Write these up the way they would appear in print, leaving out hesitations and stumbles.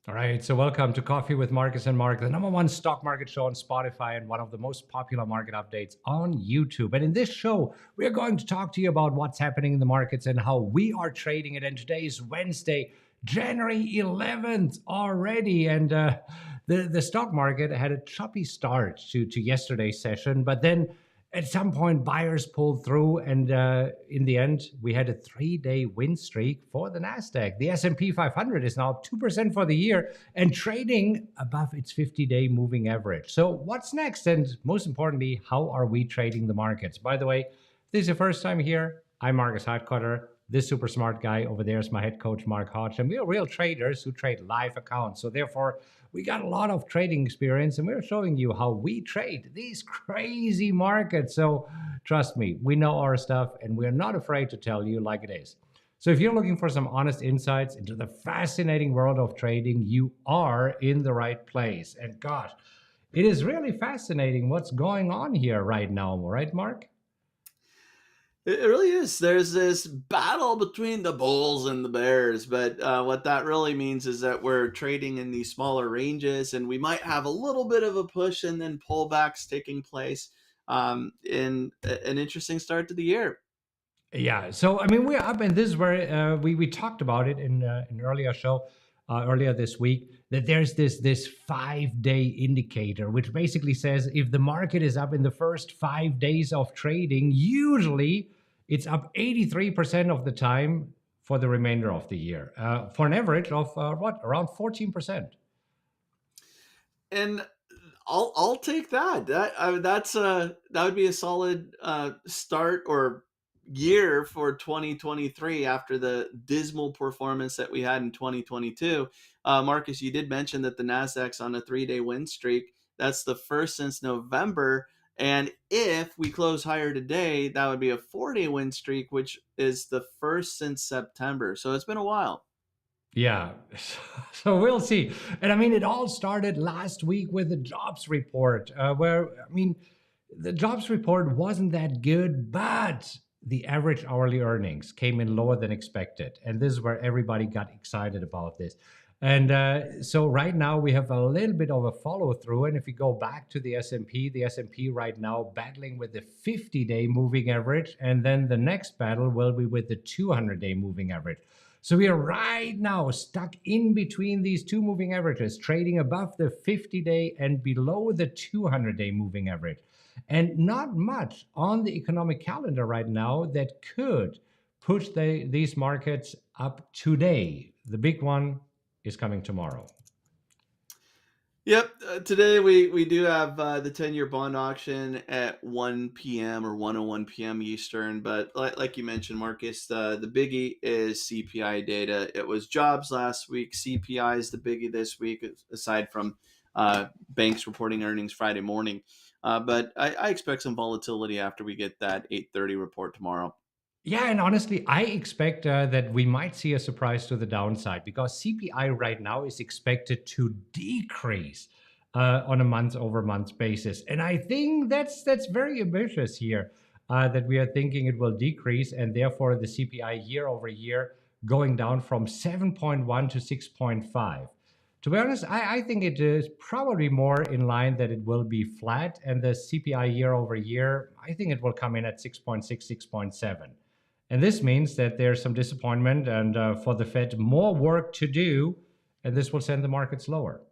All right, so welcome to Coffee with Marcus and Mark, the number one stock market show on Spotify and one of the most popular market updates on YouTube. And in this show, we're going to talk to you about what's happening in the markets and how we are trading it. And today is Wednesday, January 11th already. And the stock market had a choppy start to yesterday's session, but then at some point buyers pulled through, and in the end we had a 3-day win streak for the Nasdaq. The S&P 500 is now 2% for the year and trading above its 50-day moving average. So what's next, and most importantly, how are we trading the markets? By the way, if this is your first time here, I'm Markus Heitkoetter. This super smart guy over there is my head coach, Markus, and we are real traders who trade live accounts. So therefore, we got a lot of trading experience, and we're showing you how we trade these crazy markets. So trust me, we know our stuff, and we're not afraid to tell you like it is. So if you're looking for some honest insights into the fascinating world of trading, you are in the right place. And gosh, it is really fascinating what's going on here right now, right, Mark? It really is. There's this battle between the bulls and the bears, but what that really means is that we're trading in these smaller ranges, and we might have a little bit of a push and then pullbacks taking place in an interesting start to the year. Yeah, so I mean we're up, and this is where we talked about it in an earlier show earlier this week, that there's this 5-day indicator which basically says if the market is up in the first 5 days of trading, usually it's up 83% of the time for the remainder of the year, for an average of around 14%. And I'll take that. That would be a solid start or year for 2023 after the dismal performance that we had in 2022. Marcus, you did mention that the Nasdaq's on a 3-day win streak. That's the first since November. And if we close higher today, that would be a 4-day win streak, which is the first since September. So it's been a while. Yeah, so we'll see. And I mean, it all started last week with the jobs report, where, I mean, the jobs report wasn't that good, but the average hourly earnings came in lower than expected. And this is where everybody got excited about this. And so right now we have a little bit of a follow through. And if you go back to the S&P right now battling with the 50-day moving average. And then the next battle will be with the 200-day moving average. So we are right now stuck in between these two moving averages, trading above the 50-day and below the 200-day moving average. And not much on the economic calendar right now that could push these markets up today. The big one is coming tomorrow. Yep. Today we do have the 10-year bond auction at 1 p.m. or 1:01 p.m. Eastern. But like you mentioned, Marcus, the biggie is CPI data. It was jobs last week. CPI is the biggie this week, aside from banks reporting earnings Friday morning. But I expect some volatility after we get that 8:30 report tomorrow. Yeah, and honestly, I expect that we might see a surprise to the downside because CPI right now is expected to decrease on a month-over-month basis, and I think that's very ambitious here. That we are thinking it will decrease, and therefore the CPI year over year going down from 7.1 to 6.5. To be honest, I think it is probably more in line that it will be flat, and the CPI year over year, I think it will come in at 6.6, 6.7. And this means that there's some disappointment and for the Fed, more work to do, and this will send the markets lower.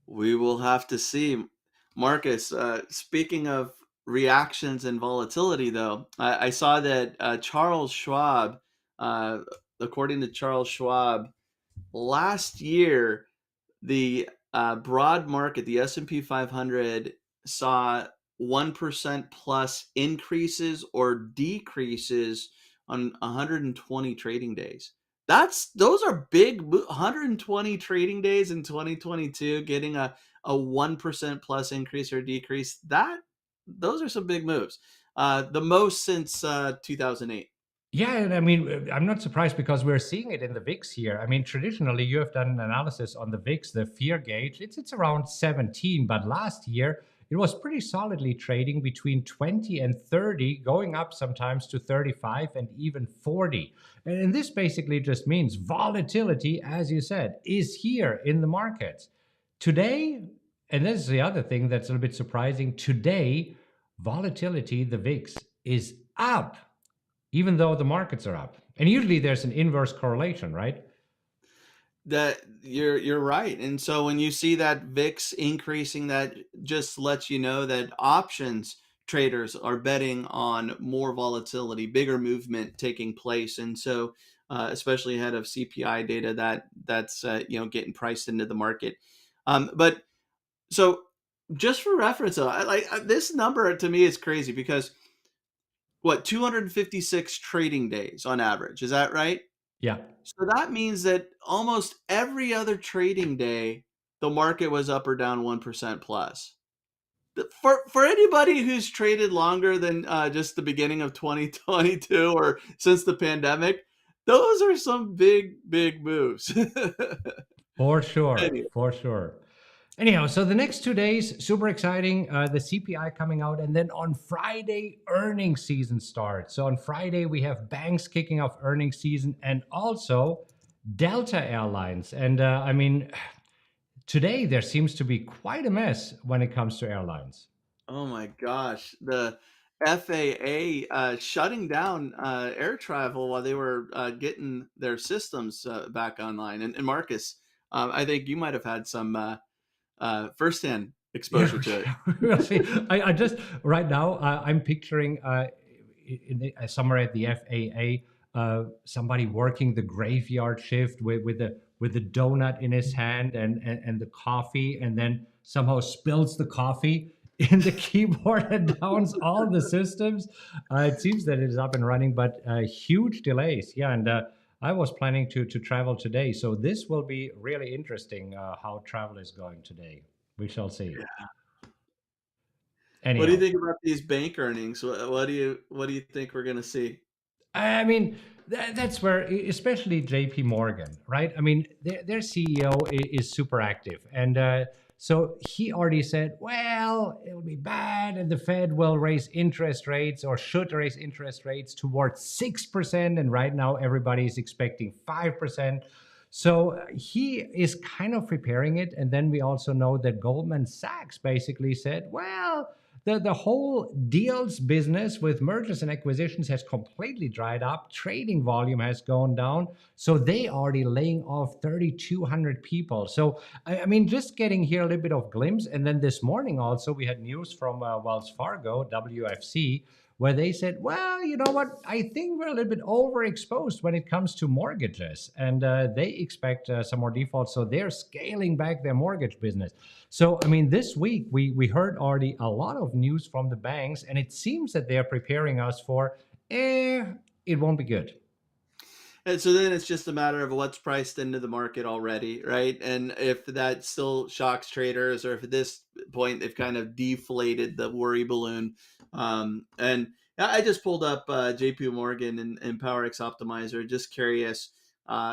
We will have to see. Marcus, speaking of reactions and volatility, though, I saw that Charles Schwab, uh, according to Charles Schwab, last year the broad market, the S&P 500, saw 1% plus increases or decreases on 120 trading days. Those are big. 120 trading days in 2022, getting a 1% plus increase or decrease. Those are some big moves. The most since 2008. Yeah, and I mean, I'm not surprised because we're seeing it in the VIX here. I mean, traditionally, you have done an analysis on the VIX, the fear gauge. It's around 17, but last year it was pretty solidly trading between 20 and 30, going up sometimes to 35 and even 40. And this basically just means volatility, as you said, is here in the markets. Today, and this is the other thing that's a little bit surprising, today, volatility, the VIX, is up, even though the markets are up. And usually there's an inverse correlation, right? That you're right. And so when you see that VIX increasing, that just lets you know that options traders are betting on more volatility, bigger movement taking place. And so especially ahead of CPI data, that's getting priced into the market. But so just for reference, this number to me is crazy because what, 256 trading days on average, is that right? Yeah. So that means that almost every other trading day, the market was up or down 1% plus. For anybody who's traded longer than just the beginning of 2022 or since the pandemic, those are some big moves. For sure, Anyway, for sure. Anyhow, so the next 2 days, super exciting. The CPI coming out, and then on Friday, earnings season starts. So on Friday, we have banks kicking off earnings season, and also Delta Airlines. And I mean, today there seems to be quite a mess when it comes to airlines. oh my gosh, the FAA shutting down air travel while they were getting their systems back online. And Marcus, I think you might have had some firsthand Yeah, exposure to it. we'll see. I just right now I'm picturing somewhere at the FAA somebody working the graveyard shift with the donut in his hand and the coffee, and then somehow spills the coffee in the keyboard and downs all the systems. It seems that it is up and running, but huge delays. Yeah, and I was planning to travel today, so this will be really interesting how travel is going today. We shall see. What do you Anyhow, think about these bank earnings? What do you think we're going to see? I mean, that's where, especially JP Morgan, right? I mean, their CEO is super active. And so he already said, well, it'll be bad, and the Fed will raise interest rates or should raise interest rates towards 6%. And right now, everybody is expecting 5%. So he is kind of preparing it. And then we also know that Goldman Sachs basically said, well, the whole deals business with mergers and acquisitions has completely dried up. Trading volume has gone down. So they already laying off 3,200 people. So, I mean, just getting here a little bit of glimpse. And then this morning also, we had news from Wells Fargo, WFC, where they said, well, you know what? I think we're a little bit overexposed when it comes to mortgages. And they expect some more defaults. So they're scaling back their mortgage business. So, I mean, this week we heard already a lot of news from the banks, and it seems that they're preparing us for, it won't be good. And so then it's just a matter of what's priced into the market already, right? And if that still shocks traders, or if at this point they've kind of deflated the worry balloon. And I just pulled up JP Morgan and PowerX Optimizer, just curious.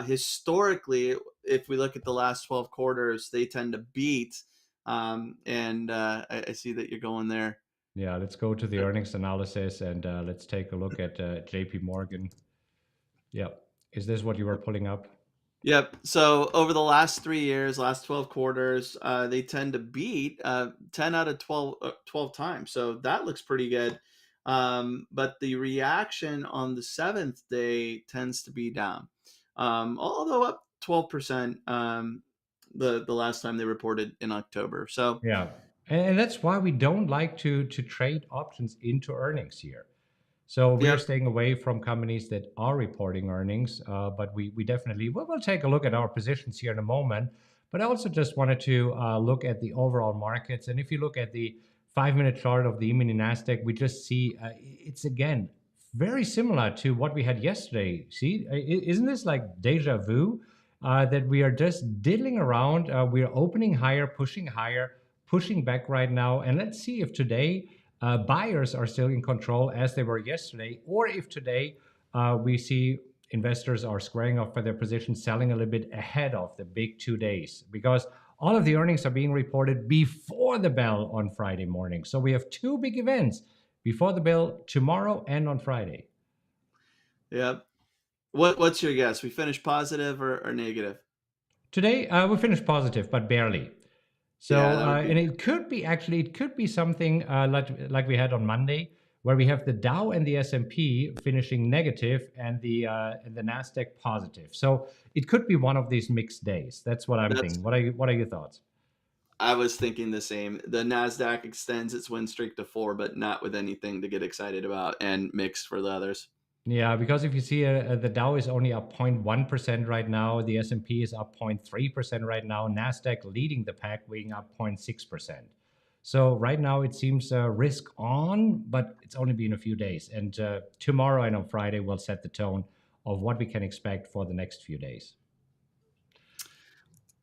Historically, if we look at the last 12 quarters, they tend to beat. And I see that you're going there. Yeah, let's go to the earnings analysis and let's take a look at JP Morgan. Yeah. Is this what you were pulling up? Yep. So over the last 3 years, last 12 quarters, they tend to beat 10 out of 12 times. So that looks pretty good. But the reaction on the seventh day tends to be down, although up 12% the last time they reported in October. So, Yeah. And that's why we don't like to trade options into earnings here. So we are yep. staying away from companies that are reporting earnings, but we definitely we'll take a look at our positions here in a moment. But I also just wanted to look at the overall markets, and if you look at the 5 minute chart of the mini Nasdaq, we just see it's again very similar to what we had yesterday. See, isn't this like deja vu? That we are just diddling around. We are opening higher, pushing back right now, and let's see if today buyers are still in control as they were yesterday, or if today we see investors are squaring off for their position, selling a little bit ahead of the big 2 days. Because All of the earnings are being reported before the bell on Friday morning. So we have two big events before the bell tomorrow and on Friday. Yep. What's your guess? We finished positive or negative? Today, we finished positive, but barely. Yeah, So, that would be. and it could be something like we had on Monday, where we have the Dow and the S&P finishing negative and the Nasdaq positive. So it could be one of these mixed days. That's what I'm That's. thinking. What are your thoughts? I was thinking the same. The Nasdaq extends its win streak to 4, but not with anything to get excited about, and mixed for the others. Yeah, because if you see the Dow is only up 0.1% right now, the S&P is up 0.3% right now, Nasdaq leading the pack, weighing up 0.6%. So right now it seems risk on, but it's only been a few days. And tomorrow and on Friday will set the tone of what we can expect for the next few days.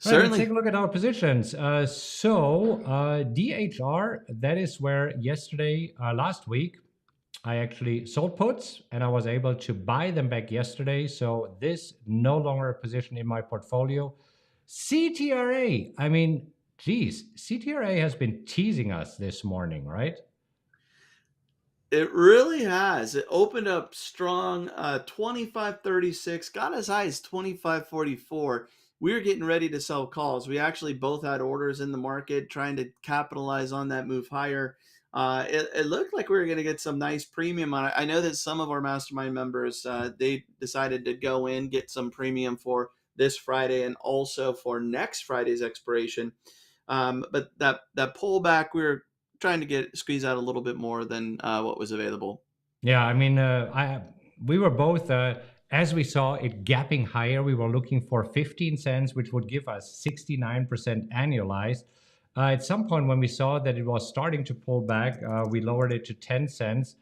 All right, let's take Certainly. a look at our positions. DHR, that is where last week, I actually sold puts and I was able to buy them back yesterday. So this no longer a position in my portfolio. CTRA, I mean, geez, CTRA has been teasing us this morning, right? It really has. It opened up strong, 25.36, got as high as 25.44. We were getting ready to sell calls. We actually both had orders in the market trying to capitalize on that move higher. It looked like we were going to get some nice premium on it. I know that some of our mastermind members, they decided to go in, get some premium for this Friday and also for next Friday's expiration. But that pullback, we were trying to squeeze out a little bit more than what was available. Yeah, I mean, we were both, as we saw it gapping higher, we were looking for 15 cents, which would give us 69% annualized. At some point, when we saw that it was starting to pull back, we lowered it to 10 cents,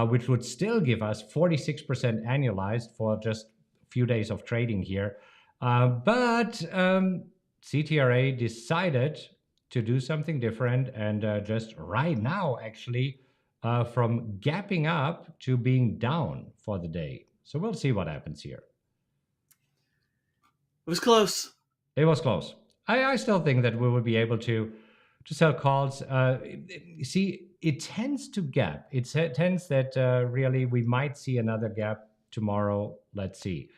which would still give us 46% annualized for just a few days of trading here. But CTRA decided to do something different and just right now, actually, from gapping up to being down for the day. So we'll see what happens here. It was close. It was close. I still think that we will be able to sell calls. You see, it tends to gap. It tends that really we might see another gap tomorrow. Let's see.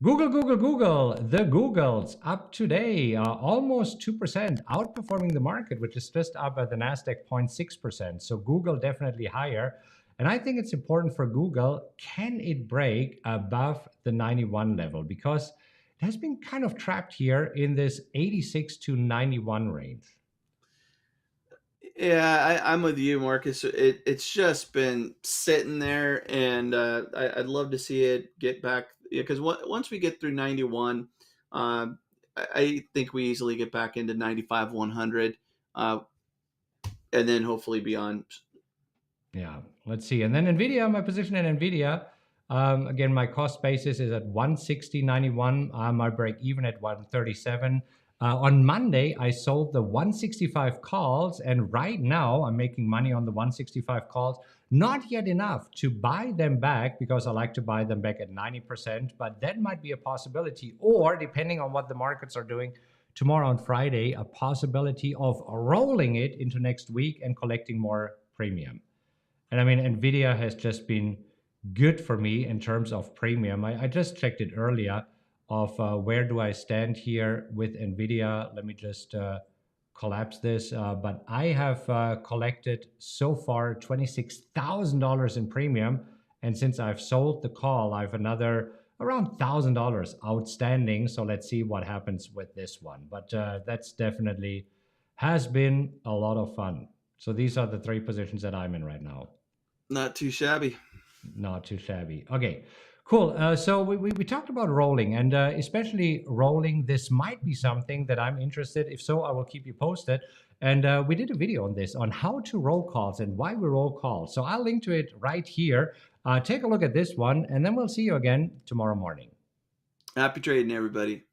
Google, the Googles up today, almost 2%, outperforming the market, which is just up at the Nasdaq 0.6%. So Google definitely higher. And I think it's important for Google, can it break above the 91 level? Because it has been kind of trapped here in this 86 to 91 range. Yeah, I'm with you, Marcus. It's just been sitting there, and I'd love to see it get back. Yeah, because once we get through 91, I think we easily get back into 95, 100, and then hopefully beyond. Yeah, let's see. And then NVIDIA, my position in NVIDIA, again, my cost basis is at 160.91. My break even at 137. On Monday, I sold the 165 calls, and right now I'm making money on the 165 calls. Not yet enough to buy them back because I like to buy them back at 90%, but that might be a possibility. Or depending on what the markets are doing tomorrow on Friday, a possibility of rolling it into next week and collecting more premium. And I mean, NVIDIA has just been good for me in terms of premium. I just checked it earlier of where do I stand here with NVIDIA. Let me just collapse this. But I have collected so far $26,000 in premium. And since I've sold the call, I have another around $1,000 outstanding. So let's see what happens with this one. But that's definitely has been a lot of fun. So these are the three positions that I'm in right now. Not too shabby. Not too shabby. Okay, cool. So we talked about rolling, and especially rolling. This might be something that I'm interested. If so, I will keep you posted. And we did a video on this, on how to roll calls and why we roll calls. So I'll link to it right here. Take a look at this one, and then we'll see you again tomorrow morning. Happy trading, everybody.